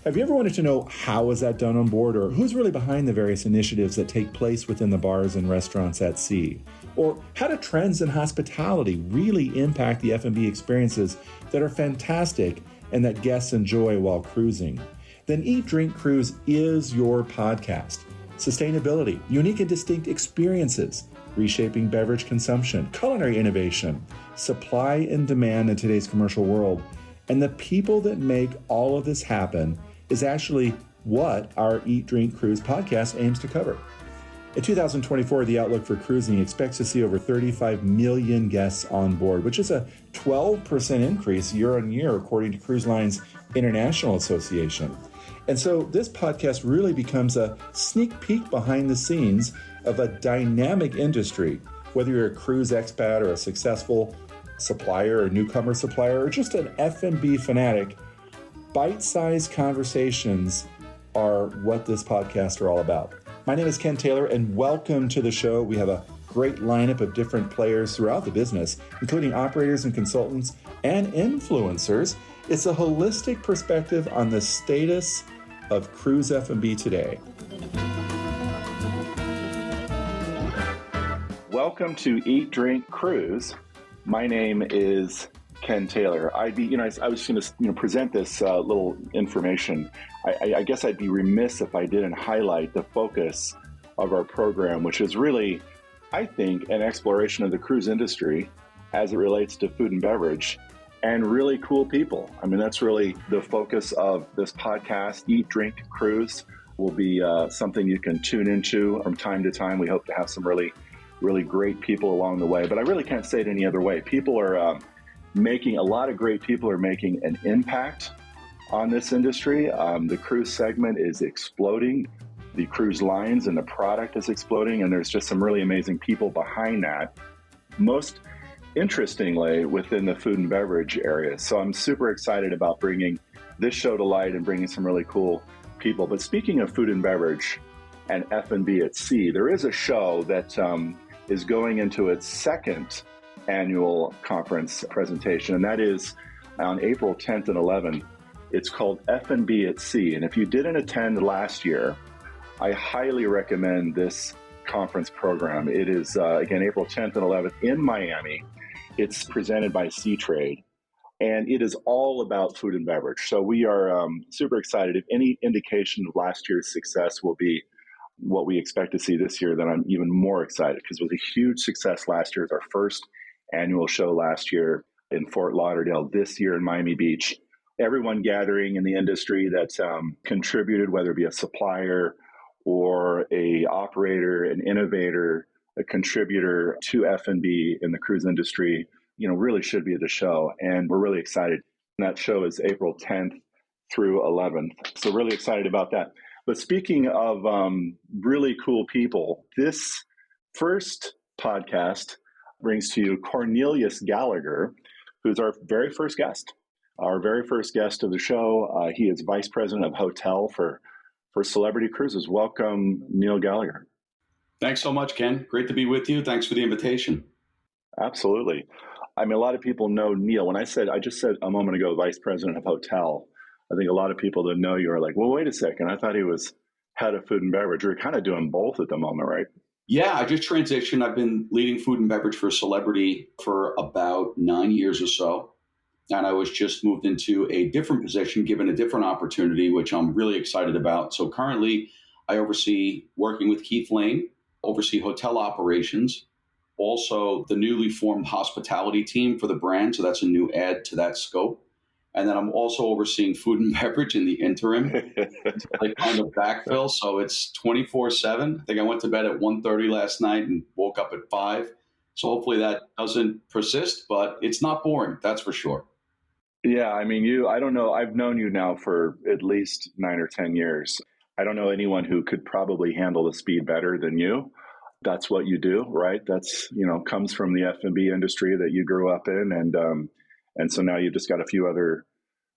Have you ever wanted to know how is that done on board, or who's really behind the various initiatives that take place within the bars and restaurants at sea? Or how do trends in hospitality really impact the F&B experiences that are fantastic and that guests enjoy while cruising? Then Eat, Drink, Cruise is your podcast. Sustainability, unique and distinct experiences, reshaping beverage consumption, culinary innovation, supply and demand in today's commercial world, and the people that make all of this happen is actually what our Eat, Drink, Cruise podcast aims to cover. In 2024, the outlook for cruising expects to see over 35 million guests on board, which is a 12% increase year on year, according to Cruise Line's International Association. And so this podcast really becomes a sneak peek behind the scenes of a dynamic industry, whether you're a cruise expat or a successful supplier or newcomer supplier or just an F&B fanatic. Bite-sized conversations are what this podcast are all about. My name is Ken Taylor, and welcome to the show. We have a great lineup of different players throughout the business, including operators and consultants and influencers. It's a holistic perspective on the status of cruise F&B today. Welcome to Eat, Drink, Cruise. My name is Ken Taylor. I was going to present this little information. I guess I'd be remiss if I didn't highlight the focus of our program, which is really, I think, an exploration of the cruise industry as it relates to food and beverage and really cool people. I mean, that's really the focus of this podcast. Eat, Drink, Cruise will be something you can tune into from time to time. We hope to have some really great people along the way, but I really can't say it any other way. People are a lot of great people are making an impact on this industry. The cruise segment is exploding. The cruise lines and the product is exploding, and there's just some really amazing people behind that. Most interestingly, within the food and beverage area. So I'm super excited about bringing this show to light and bringing some really cool people. But speaking of food and beverage and F&B at sea, there is a show that is going into its second annual conference presentation, and that is on April 10th and 11th. It's called F&B at Sea, and if you didn't attend last year, I highly recommend this conference program. It is, again, April 10th and 11th in Miami. It's presented by Sea Trade, and it is all about food and beverage. So we are super excited. If any indication of last year's success will be what we expect to see this year, then I'm even more excited, because it was a huge success last year. It's our first annual show last year in Fort Lauderdale, this year in Miami Beach. Everyone gathering in the industry that's contributed, whether it be a supplier or a operator, an innovator, a contributor to F&B in the cruise industry, really should be at the show. And we're really excited. And that show is April 10th through 11th. So really excited about that. But speaking of really cool people, this first podcast brings to you Cornelius Gallagher, who's our very first guest. Our very first guest of the show. He is Vice President of Hotel for Celebrity Cruises. Welcome, Neil Gallagher. Thanks so much, Ken. Great to be with you. Thanks for the invitation. Absolutely. I mean, a lot of people know Neil. When I just said a moment ago, Vice President of Hotel, I think a lot of people that know you are like, well, wait a second. I thought he was head of food and beverage. You're kind of doing both at the moment, right? Yeah, I just transitioned. I've been leading food and beverage for Celebrity for about 9 years or so. And I was just moved into a different position, given a different opportunity, which I'm really excited about. So currently, I oversee, working with Keith Lane, oversee hotel operations, also the newly formed hospitality team for the brand. So that's a new add to that scope. And then I'm also overseeing food and beverage in the interim, like on the backfill. So it's 24/7. I think I went to bed at 1:30 last night and woke up at 5. So hopefully that doesn't persist, but it's not boring. That's for sure. Yeah, I mean, I don't know. I've known you now for at least 9 or 10 years. I don't know anyone who could probably handle the speed better than you. That's what you do, right? That's, comes from the F&B industry that you grew up in. And so now you've just got a few other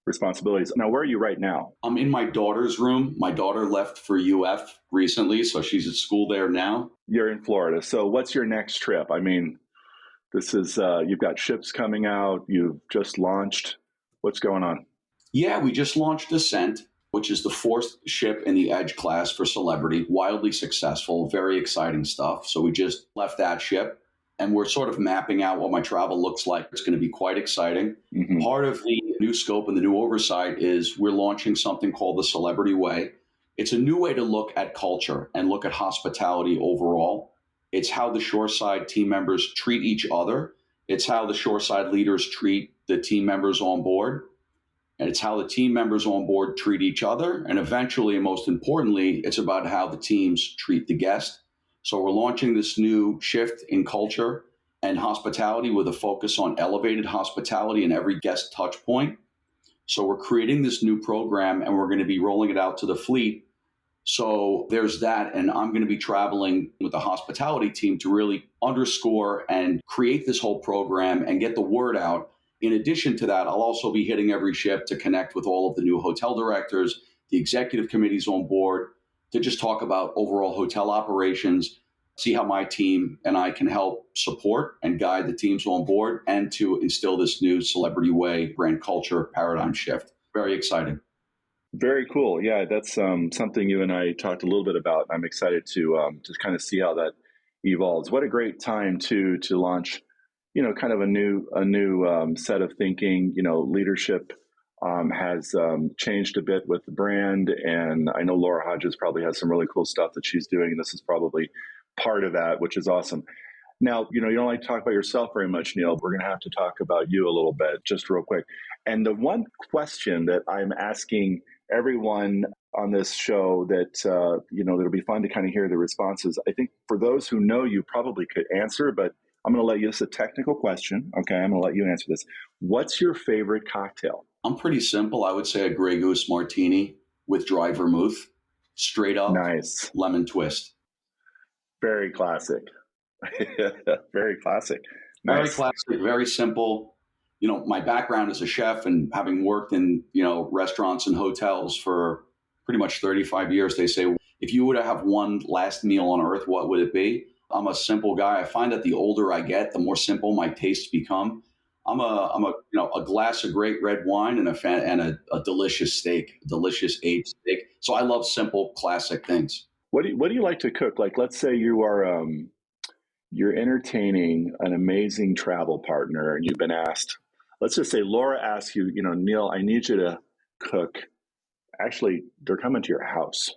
responsibilities. Now, where are you right now? I'm in my daughter's room. My daughter left for UF recently, so she's at school there now. You're in Florida. So what's your next trip? I mean, this is, you've got ships coming out. You've just launched. What's going on? Yeah, we just launched Ascent. which is the fourth ship in the Edge class for Celebrity, wildly successful, very exciting stuff. So we just left that ship and we're sort of mapping out what my travel looks like. It's going to be quite exciting. Mm-hmm. Part of the new scope and the new oversight is we're launching something called the Celebrity Way. It's a new way to look at culture and look at hospitality overall. It's how the shoreside team members treat each other. It's how the shoreside leaders treat the team members on board. And it's how the team members on board treat each other. And eventually, and most importantly, it's about how the teams treat the guest. So we're launching this new shift in culture and hospitality with a focus on elevated hospitality in every guest touch point. So we're creating this new program and we're going to be rolling it out to the fleet. So there's that. And I'm going to be traveling with the hospitality team to really underscore and create this whole program and get the word out. In addition to that, I'll also be hitting every ship to connect with all of the new hotel directors, the executive committees on board, to just talk about overall hotel operations, see how my team and I can help support and guide the teams on board, and to instill this new Celebrity Way brand culture paradigm shift. Very exciting. Very cool. Yeah, that's something you and I talked a little bit about. I'm excited to kind of see how that evolves. What a great time to launch, kind of a new set of thinking. Leadership has changed a bit with the brand, and I know Laura Hodges probably has some really cool stuff that she's doing. This is probably part of that, which is awesome. Now, you don't like to talk about yourself very much, Neil. We're going to have to talk about you a little bit, just real quick. And the one question that I'm asking everyone on this show that, that'll be fun to kind of hear the responses. I think for those who know you probably could answer, but I'm going to let you, it's a technical question. Okay, I'm going to let you answer this. What's your favorite cocktail? I'm pretty simple. I would say a Grey Goose martini with dry vermouth, straight up. Nice. Lemon twist. Very classic. Very classic. Nice. Very classic, very simple. My background as a chef and having worked in, restaurants and hotels for pretty much 35 years, they say, if you were to have one last meal on earth, what would it be? I'm a simple guy. I find that the older I get, the more simple my tastes become. I'm a glass of great red wine and a delicious steak, delicious aged steak. So I love simple, classic things. What do you like to cook? Like, let's say you are you're entertaining an amazing travel partner, and you've been asked. Let's just say Laura asks you, Neil, I need you to cook. Actually, they're coming to your house.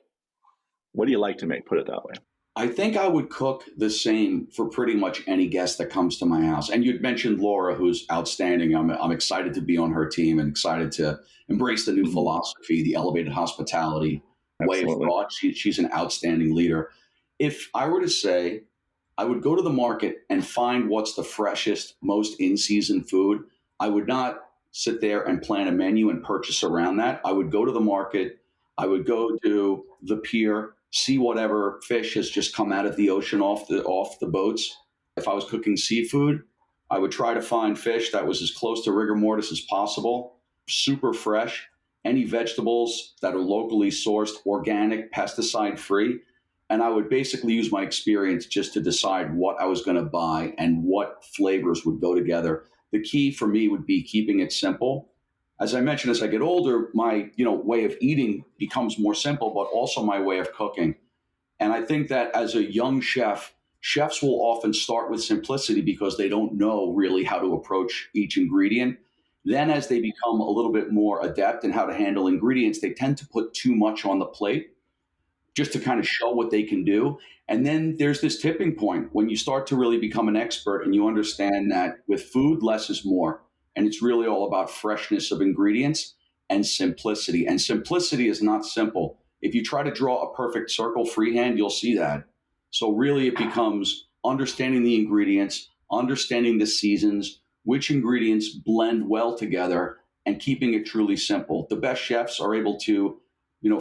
What do you like to make? Put it that way. I think I would cook the same for pretty much any guest that comes to my house. And you'd mentioned Laura, who's outstanding. I'm excited to be on her team and excited to embrace the new philosophy, the elevated hospitality way of thought. She's an outstanding leader. If I were to say, I would go to the market and find what's the freshest, most in-season food. I would not sit there and plan a menu and purchase around that. I would go to the market. I would go to the pier, see whatever fish has just come out of the ocean off the boats. If I was cooking seafood, I would try to find fish that was as close to rigor mortis as possible, super fresh, any vegetables that are locally sourced, organic, pesticide-free. And I would basically use my experience just to decide what I was going to buy and what flavors would go together. The key for me would be keeping it simple. As I mentioned, as I get older, my way of eating becomes more simple, but also my way of cooking. And I think that as a young chef, chefs will often start with simplicity because they don't know really how to approach each ingredient. Then as they become a little bit more adept in how to handle ingredients, they tend to put too much on the plate just to kind of show what they can do. And then there's this tipping point when you start to really become an expert and you understand that with food, less is more. And it's really all about freshness of ingredients and simplicity. And simplicity is not simple. If you try to draw a perfect circle freehand, you'll see that. So really it becomes understanding the ingredients, understanding the seasons, which ingredients blend well together, and keeping it truly simple. The best chefs are able to,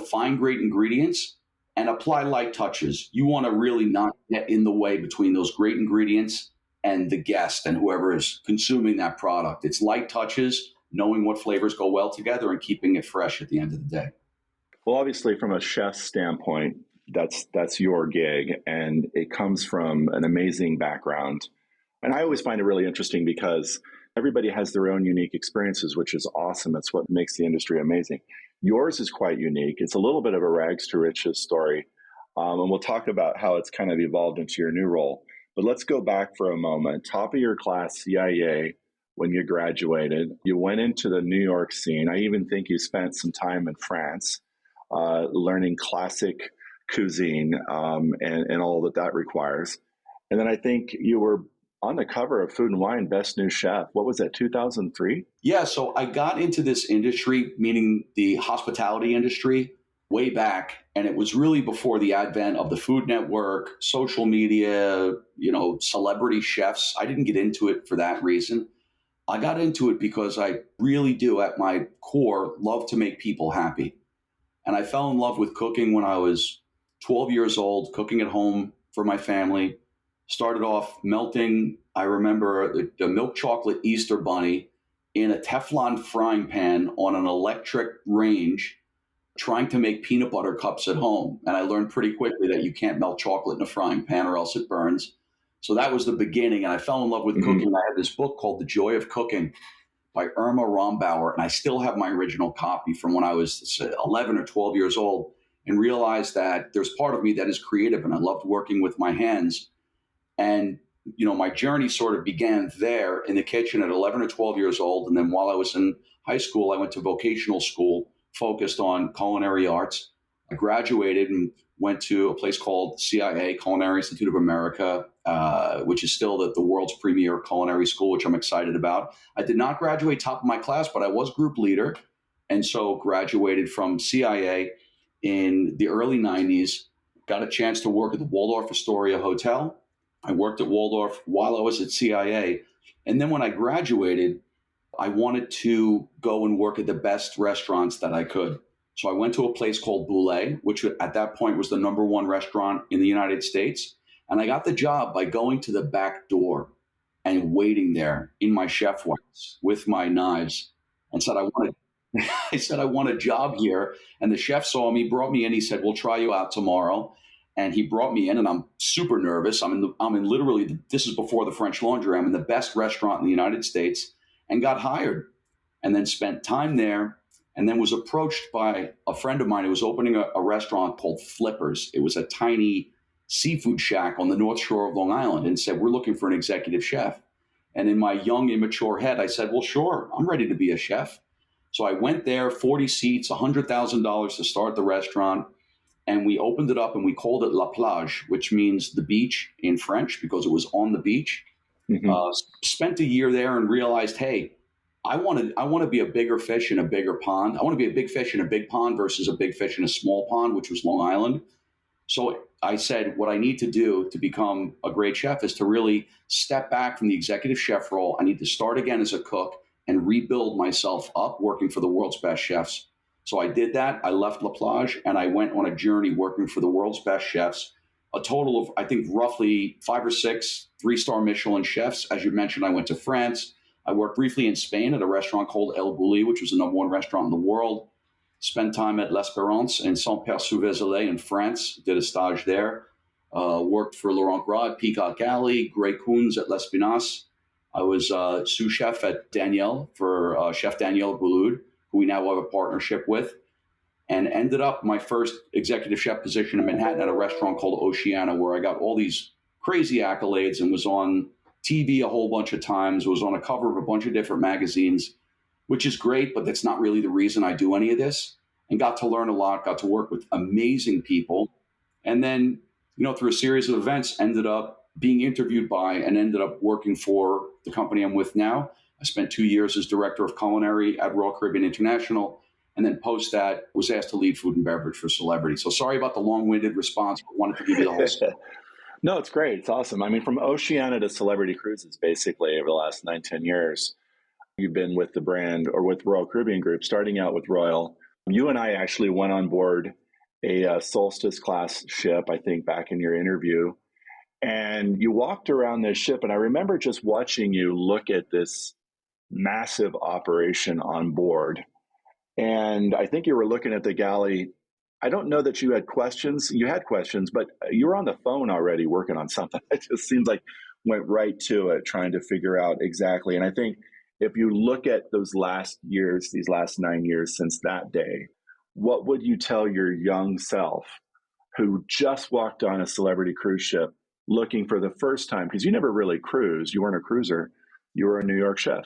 find great ingredients and apply light touches. You want to really not get in the way between those great ingredients and the guest and whoever is consuming that product. It's light touches, knowing what flavors go well together and keeping it fresh at the end of the day. Well, obviously from a chef's standpoint, that's your gig, and it comes from an amazing background. And I always find it really interesting because everybody has their own unique experiences, which is awesome. It's what makes the industry amazing. Yours is quite unique. It's a little bit of a rags to riches story. And we'll talk about how it's kind of evolved into your new role. But let's go back for a moment. Top of your class, CIA, when you graduated, you went into the New York scene. I even think you spent some time in France learning classic cuisine and all that that requires. And then I think you were on the cover of Food and Wine Best New Chef. What was that, 2003? Yeah, so I got into this industry, meaning the hospitality industry, way back. And it was really before the advent of the Food Network, social media, celebrity chefs. I didn't get into it for that reason. I got into it because I really do, at my core, love to make people happy. And I fell in love with cooking when I was 12 years old, cooking at home for my family. Started off melting, I remember, the milk chocolate Easter bunny in a Teflon frying pan on an electric range, trying to make peanut butter cups at home. And I learned pretty quickly that you can't melt chocolate in a frying pan or else it burns. So that was the beginning. And I fell in love with cooking. I had this book called The Joy of Cooking by Irma Rombauer. And I still have my original copy from when I was 11 or 12 years old, and realized that there's part of me that is creative and I loved working with my hands. And, my journey sort of began there in the kitchen at 11 or 12 years old. And then while I was in high school, I went to vocational school focused on culinary arts. I graduated and went to a place called CIA, Culinary Institute of America, which is still the world's premier culinary school, which I'm excited about. I did not graduate top of my class, but I was group leader. And so graduated from CIA in the early 90s, got a chance to work at the Waldorf Astoria Hotel. I worked at Waldorf while I was at CIA. And then when I graduated, I wanted to go and work at the best restaurants that I could. So I went to a place called Boulé, which at that point was the number one restaurant in the United States. And I got the job by going to the back door and waiting there in my chef whites with my knives and said, I want a job here. And the chef saw me, brought me in. He said, we'll try you out tomorrow. And he brought me in, and I'm super nervous. I'm in literally, this is before the French Laundry. I'm in the best restaurant in the United States, and got hired, and then spent time there, and then was approached by a friend of mine who was opening a restaurant called Flippers. It was a tiny seafood shack on the North Shore of Long Island, and said, we're looking for an executive chef. And in my young, immature head, I said, well, sure, I'm ready to be a chef. So I went there, 40 seats, $100,000 to start the restaurant. And we opened it up and we called it La Plage, which means the beach in French, because it was on the beach. Spent a year there and realized, hey, I want to be a bigger fish in a bigger pond. I want to be a big fish in a big pond versus a big fish in a small pond, which was Long Island. So I said, what I need to do to become a great chef is to really step back from the executive chef role. I need to start again as a cook and rebuild myself up working for the world's best chefs. So I did that. I left La Plage and I went on a journey working for the world's best chefs, a total of, I think, roughly 5 or 6 3-star Michelin chefs. As you mentioned, I went to France. I worked briefly in Spain at a restaurant called El Bulli, which was the number one restaurant in the world. Spent time at L'Espérance in Saint-Père-sous-Vézelay in France, did a stage there. Worked for Laurent Gras, Peacock Alley, Grey Coons at L'Espinasse. I was sous chef at Daniel for Chef Daniel Gouloud, who we now have a partnership with, and ended up my first executive chef position in Manhattan at a restaurant called Oceana, where I got all these crazy accolades and was on TV a whole bunch of times, was on a cover of a bunch of different magazines, which is great, but that's not really the reason I do any of this. And got to learn a lot, got to work with amazing people. And then, through a series of events, ended up being interviewed by and ended up working for the company I'm with now. I spent 2 years as director of culinary at Royal Caribbean International, and then post that was asked to lead food and beverage for Celebrity. So sorry about the long-winded response, but wanted to give you the whole story. No, it's great. It's awesome. I mean, from Oceana to Celebrity Cruises, basically over the last 9-10 years, you've been with the brand or with Royal Caribbean Group, starting out with Royal. You and I actually went on board a Solstice class ship, I think, back in your interview. And you walked around this ship, and I remember just watching you look at this massive operation on board. And I think you were looking at the galley. I don't know that you had questions. You had questions, but you were on the phone already working on something. It just seems like went right to it, trying to figure out exactly. And I think if you look at those last years, these last 9 years since that day, what would you tell your young self who just walked on a celebrity cruise ship looking for the first time? Because you never really cruised. You weren't a cruiser. You were a New York chef.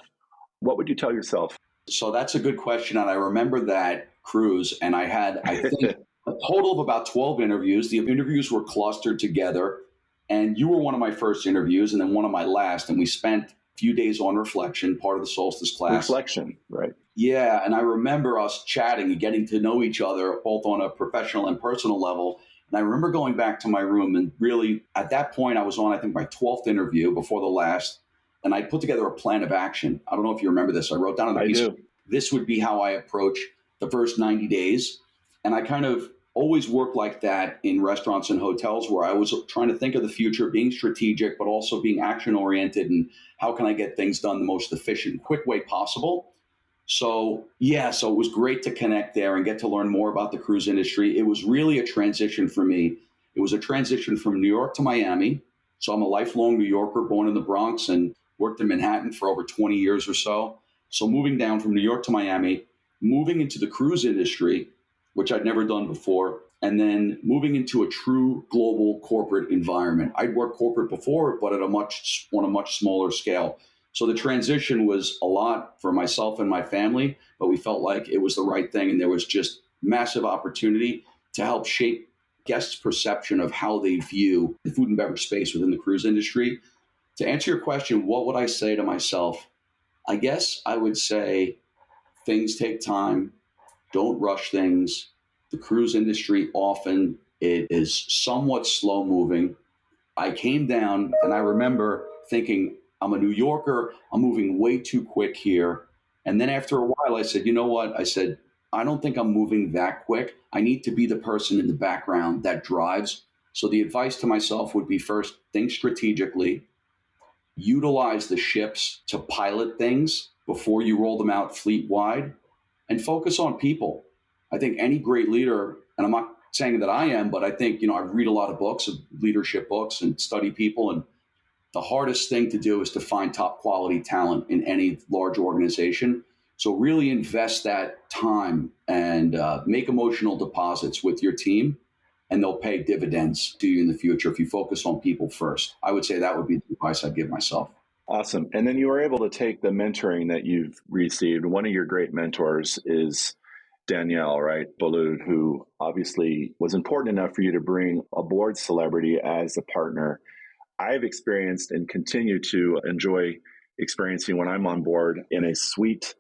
What would you tell yourself? So that's a good question. And I remember that cruise, and I had, I think, a total of about 12 interviews. The interviews were clustered together, and you were one of my first interviews and then one of my last. And we spent a few days on reflection, part of the solstice class. Reflection, right? Yeah. And I remember us chatting and getting to know each other, both on a professional and personal level. And I remember going back to my room, and really at that point, I was on, I think, my 12th interview before the last. And I put together a plan of action. I don't know if you remember this. I wrote down on the piece, this would be how I approach the first 90 days. And I kind of always worked like that in restaurants and hotels, where I was trying to think of the future, being strategic, but also being action oriented, and how can I get things done the most efficient, quick way possible. So it was great to connect there and get to learn more about the cruise industry. It was really a transition for me. It was a transition from New York to Miami. So I'm a lifelong New Yorker, born in the Bronx and worked in Manhattan for over 20 years or so. So moving down from New York to Miami, moving into the cruise industry, which I'd never done before, and then moving into a true global corporate environment. I'd worked corporate before, but on a much smaller scale. So the transition was a lot for myself and my family, but we felt like it was the right thing. And there was just massive opportunity to help shape guests' perception of how they view the food and beverage space within the cruise industry. To answer your question, what would I say to myself? I guess I would say things take time. Don't rush things. The cruise industry often it is somewhat slow moving. I came down and I remember thinking, I'm a New Yorker. I'm moving way too quick here. And then after a while, I said, you know what? I said, I don't think I'm moving that quick. I need to be the person in the background that drives. So the advice to myself would be, first, think strategically, utilize the ships to pilot things before you roll them out fleet wide, and focus on people. I think any great leader, and I'm not saying that I am, but I think, I read a lot of books, leadership books, and study people. And the hardest thing to do is to find top quality talent in any large organization. So really invest that time and make emotional deposits with your team, and they'll pay dividends to you in the future if you focus on people first. I would say that would be the advice I'd give myself. Awesome. And then you were able to take the mentoring that you've received. One of your great mentors is Danielle, right? Boulud, who obviously was important enough for you to bring aboard Celebrity as a partner. I've experienced and continue to enjoy experiencing when I'm on board in a suite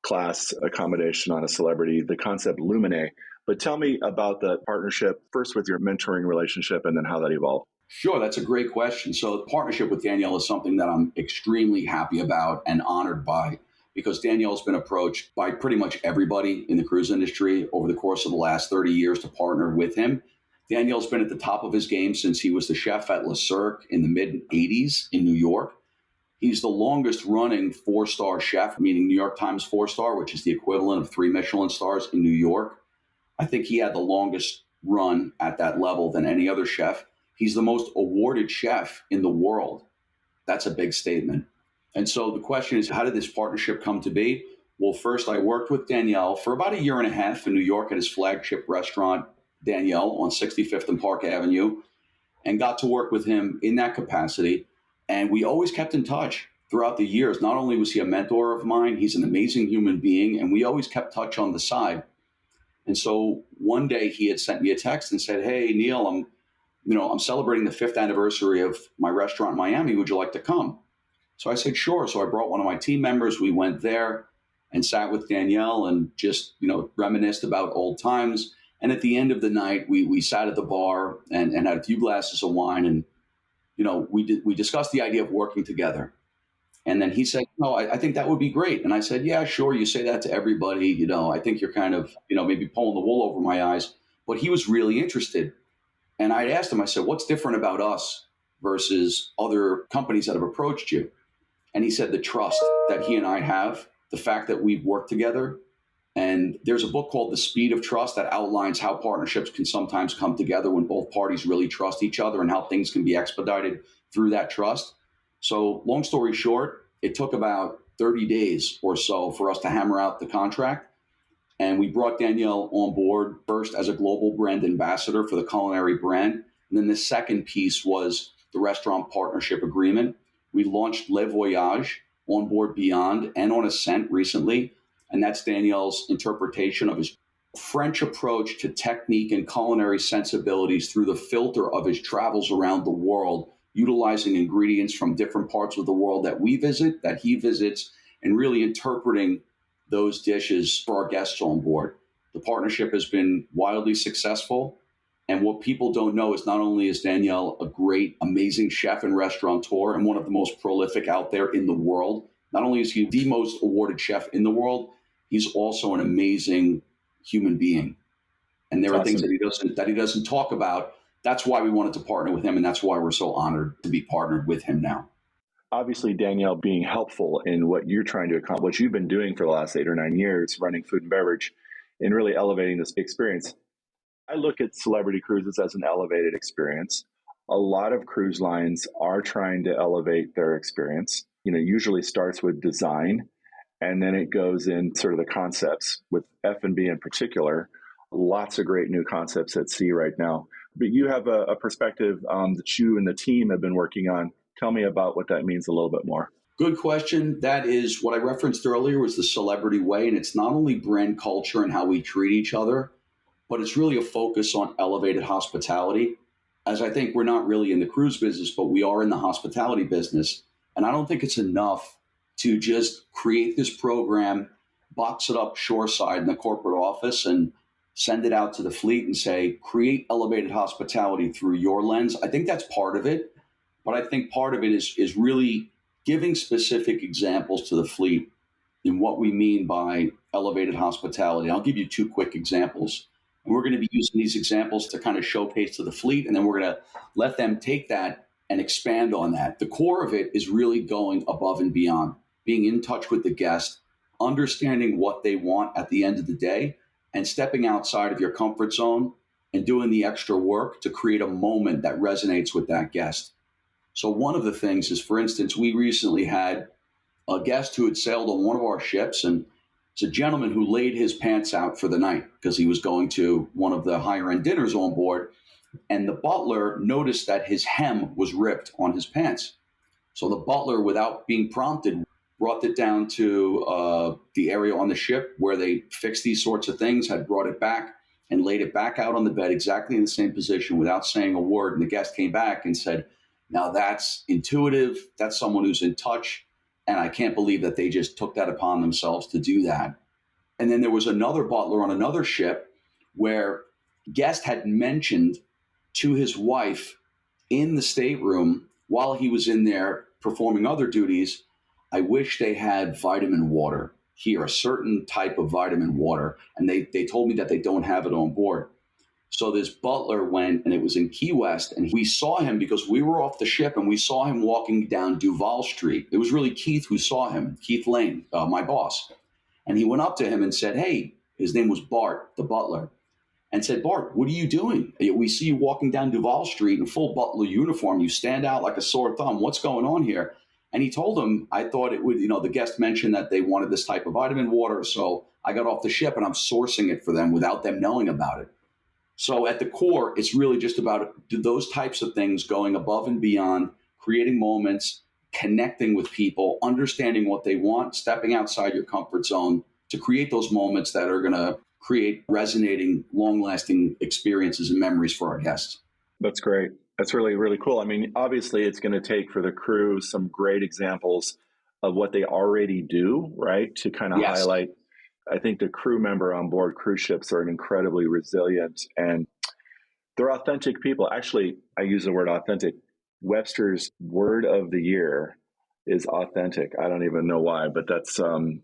class accommodation on a Celebrity, the concept Lumine. But tell me about the partnership, first with your mentoring relationship, and then how that evolved. Sure, that's a great question. So the partnership with Danielle is something that I'm extremely happy about and honored by, because Danielle's been approached by pretty much everybody in the cruise industry over the course of the last 30 years to partner with him. Danielle's been at the top of his game since he was the chef at Le Cirque in the mid-'80s in New York. He's the longest running 4-star chef, meaning New York Times 4-star, which is the equivalent of 3 Michelin stars in New York. I think he had the longest run at that level than any other chef. He's the most awarded chef in the world. That's a big statement. And so the question is, how did this partnership come to be? Well, first, I worked with Danielle for about a year and a half in New York at his flagship restaurant, Danielle, on 65th and Park Avenue, and got to work with him in that capacity. And we always kept in touch throughout the years. Not only was he a mentor of mine, he's an amazing human being, and we always kept touch on the side. And so one day he had sent me a text and said, hey, Neil, I'm celebrating the 5th anniversary of my restaurant in Miami. Would you like to come? So I said, sure. So I brought one of my team members. We went there and sat with Danielle and just, reminisced about old times. And at the end of the night, we sat at the bar and had a few glasses of wine. And, we discussed the idea of working together. And then he said, no, I think that would be great. And I said, yeah, sure. You say that to everybody. I think you're kind of, maybe pulling the wool over my eyes. But he was really interested. And I asked him, I said, what's different about us versus other companies that have approached you? And he said, the trust that he and I have, the fact that we've worked together. And there's a book called The Speed of Trust that outlines how partnerships can sometimes come together when both parties really trust each other and how things can be expedited through that trust. So long story short, it took about 30 days or so for us to hammer out the contract. And we brought Danielle on board first as a global brand ambassador for the culinary brand. And then the second piece was the restaurant partnership agreement. We launched Le Voyage, Onboard Beyond, and On Ascent recently. And that's Danielle's interpretation of his French approach to technique and culinary sensibilities through the filter of his travels around the world, utilizing ingredients from different parts of the world that we visit, that he visits, and really interpreting those dishes for our guests on board. The partnership has been wildly successful. And what people don't know is not only is Danielle a great, amazing chef and restaurateur and one of the most prolific out there in the world, not only is he the most awarded chef in the world, he's also an amazing human being. And there are things that he doesn't talk about. That's why we wanted to partner with him. And that's why we're so honored to be partnered with him now. Obviously, Danielle being helpful in what you're trying to accomplish, what you've been doing for the last 8 or 9 years, running food and beverage and really elevating this experience. I look at celebrity cruises as an elevated experience. A lot of cruise lines are trying to elevate their experience. Usually starts with design, and then it goes in sort of the concepts with F&B in particular. Lots of great new concepts at sea right now. But you have a perspective that you and the team have been working on. Tell me about what that means a little bit more. Good question. That is what I referenced earlier was the celebrity way. And it's not only brand culture and how we treat each other, but it's really a focus on elevated hospitality. As I think we're not really in the cruise business, but we are in the hospitality business. And I don't think it's enough to just create this program, box it up shoreside in the corporate office and send it out to the fleet and say, create elevated hospitality through your lens. I think that's part of it. But I think part of it is really giving specific examples to the fleet in what we mean by elevated hospitality. I'll give you 2 quick examples. And we're going to be using these examples to kind of showcase to the fleet, and then we're going to let them take that and expand on that. The core of it is really going above and beyond, being in touch with the guest, understanding what they want at the end of the day, and stepping outside of your comfort zone and doing the extra work to create a moment that resonates with that guest. So one of the things is, for instance, we recently had a guest who had sailed on one of our ships, and it's a gentleman who laid his pants out for the night because he was going to one of the higher end dinners on board. And the butler noticed that his hem was ripped on his pants. So the butler, without being prompted, brought it down to the area on the ship where they fix these sorts of things, had brought it back and laid it back out on the bed exactly in the same position without saying a word. And the guest came back and said, now that's intuitive. That's someone who's in touch. And I can't believe that they just took that upon themselves to do that. And then there was another butler on another ship where guest had mentioned to his wife in the stateroom while he was in there performing other duties, I wish they had vitamin water here, a certain type of vitamin water. And they told me that they don't have it on board. So this butler went, and it was in Key West, and we saw him because we were off the ship, and we saw him walking down Duval Street. It was really Keith who saw him, Keith Lane, my boss. And he went up to him and said, hey, his name was Bart, the butler, and said, Bart, what are you doing? We see you walking down Duval Street in full butler uniform. You stand out like a sore thumb. What's going on here? And he told him, I thought it would, the guest mentioned that they wanted this type of vitamin water. So I got off the ship and I'm sourcing it for them without them knowing about it. So at the core, it's really just about those types of things, going above and beyond, creating moments, connecting with people, understanding what they want, stepping outside your comfort zone to create those moments that are going to create resonating, long-lasting experiences and memories for our guests. That's great. That's really, really cool. I mean, obviously, it's going to take for the crew some great examples of what they already do, right, to kind of highlight. I think the crew member on board cruise ships are incredibly resilient, and they're authentic people. Actually, I use the word authentic. Webster's word of the year is authentic. I don't even know why, but that's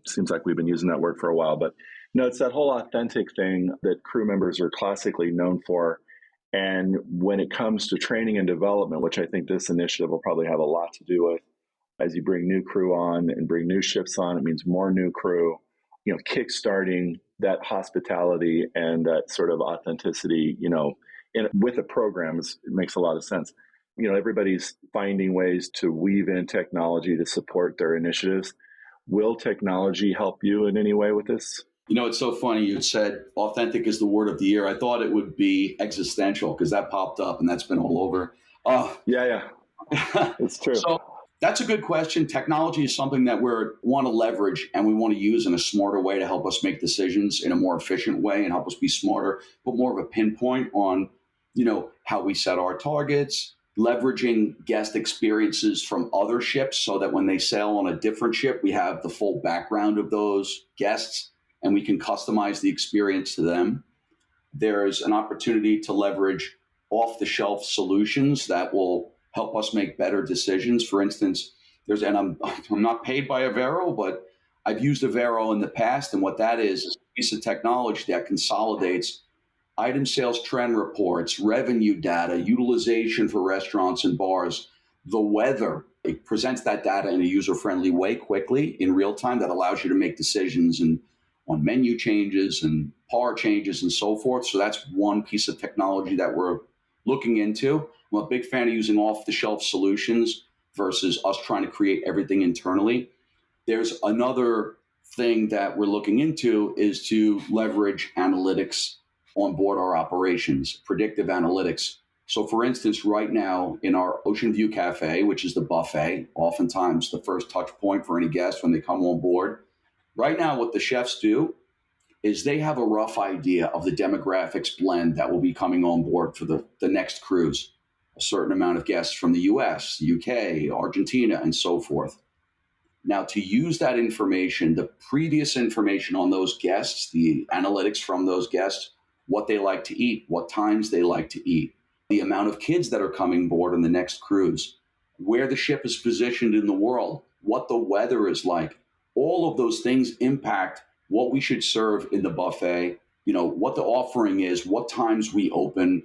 seems like we've been using that word for a while. But no, it's that whole authentic thing that crew members are classically known for. And when it comes to training and development, which I think this initiative will probably have a lot to do with, as you bring new crew on and bring new ships on, it means more new crew. Kickstarting that hospitality and that sort of authenticity, with the programs, it makes a lot of sense. Everybody's finding ways to weave in technology to support their initiatives. Will technology help you in any way with this? You know, it's so funny. You said authentic is the word of the year. I thought it would be existential because that popped up and that's been all over. Oh, Yeah, it's true. so that's a good question. Technology is something that we want to leverage and we want to use in a smarter way to help us make decisions in a more efficient way and help us be smarter, but more of a pinpoint on, how we set our targets, leveraging guest experiences from other ships so that when they sail on a different ship, we have the full background of those guests and we can customize the experience to them. There's an opportunity to leverage off-the-shelf solutions that will help us make better decisions. For instance, I'm not paid by Avero, but I've used Avero in the past, and what that is a piece of technology that consolidates item sales trend reports, revenue data, utilization for restaurants and bars, the weather. It presents that data in a user-friendly way quickly in real time that allows you to make decisions and on menu changes and par changes and so forth. So that's one piece of technology that we're looking into. I'm a big fan of using off-the-shelf solutions versus us trying to create everything internally. There's another thing that we're looking into is to leverage analytics on board our operations, predictive analytics. So for instance, right now in our Ocean View Cafe, which is the buffet, oftentimes the first touch point for any guest when they come on board, right now what the chefs do is they have a rough idea of the demographics blend that will be coming on board for the next cruise. A certain amount of guests from the US, the UK, Argentina, and so forth. Now, to use that information, the previous information on those guests, the analytics from those guests, what they like to eat, what times they like to eat, the amount of kids that are coming aboard on the next cruise, where the ship is positioned in the world, what the weather is like, all of those things impact what we should serve in the buffet, what the offering is, what times we open,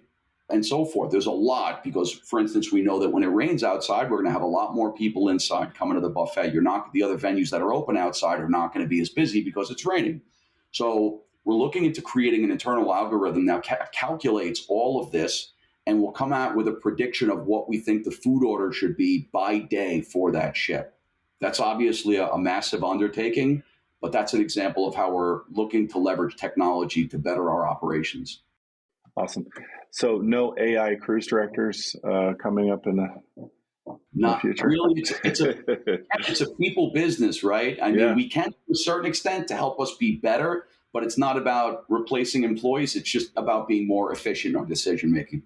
and so forth. There's a lot because, for instance, we know that when it rains outside, we're going to have a lot more people inside coming to the buffet. The other venues that are open outside are not going to be as busy because it's raining. So we're looking into creating an internal algorithm that calculates all of this and will come out with a prediction of what we think the food order should be by day for that ship. That's obviously a massive undertaking, but that's an example of how we're looking to leverage technology to better our operations. Awesome. So no AI cruise directors coming up in the future? Really. It's a people business, right? I mean, we can to a certain extent to help us be better, but it's not about replacing employees. It's just about being more efficient on decision making.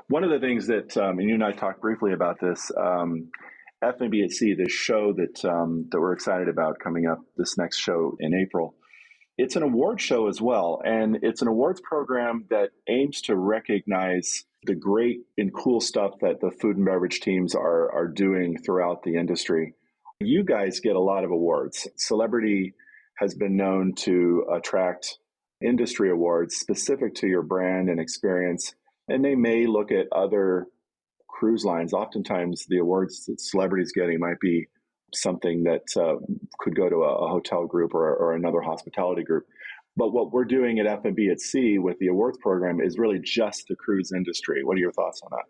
One of the things that, and you and I talked briefly about this, F&B at Sea, this show that we're excited about coming up, this next show in April, it's an award show as well. And it's an awards program that aims to recognize the great and cool stuff that the food and beverage teams are doing throughout the industry. You guys get a lot of awards. Celebrity has been known to attract industry awards specific to your brand and experience. And they may look at other cruise lines. Oftentimes, the awards that Celebrity's getting might be something that could go to a hotel group or another hospitality group. But what we're doing at F&B at Sea with the awards program is really just the cruise industry. What are your thoughts on that?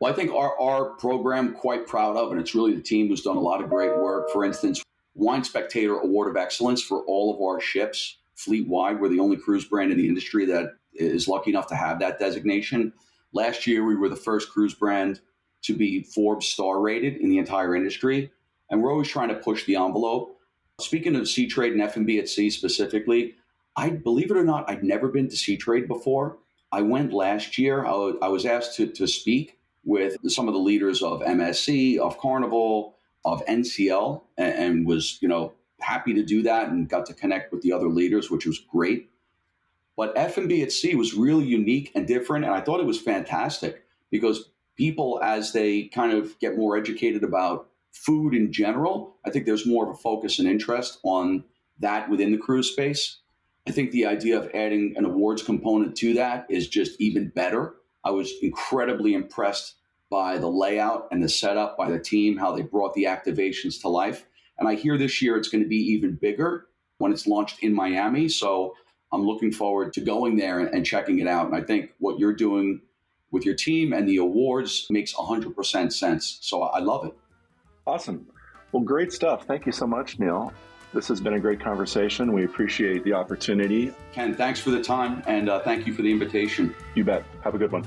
Well, I think our program, quite proud of, and it's really the team who's done a lot of great work. For instance, Wine Spectator Award of Excellence for all of our ships, fleet-wide. We're the only cruise brand in the industry that is lucky enough to have that designation. Last year, we were the first cruise brand to be Forbes star rated in the entire industry. And we're always trying to push the envelope. Speaking of Sea Trade and F&B at Sea specifically, believe it or not, I'd never been to Sea Trade before. I went last year. I was asked to speak with some of the leaders of MSC, of Carnival, of NCL, and was, happy to do that and got to connect with the other leaders, which was great. But F&B at Sea was really unique and different, and I thought it was fantastic because people, as they kind of get more educated about food in general, I think there's more of a focus and interest on that within the cruise space. I think the idea of adding an awards component to that is just even better. I was incredibly impressed by the layout and the setup by the team, how they brought the activations to life. And I hear this year it's going to be even bigger when it's launched in Miami. So I'm looking forward to going there and checking it out. And I think what you're doing with your team and the awards makes 100% sense. So I love it. Awesome. Well, great stuff. Thank you so much, Neil. This has been a great conversation. We appreciate the opportunity. Ken, thanks for the time, and thank you for the invitation. You bet. Have a good one.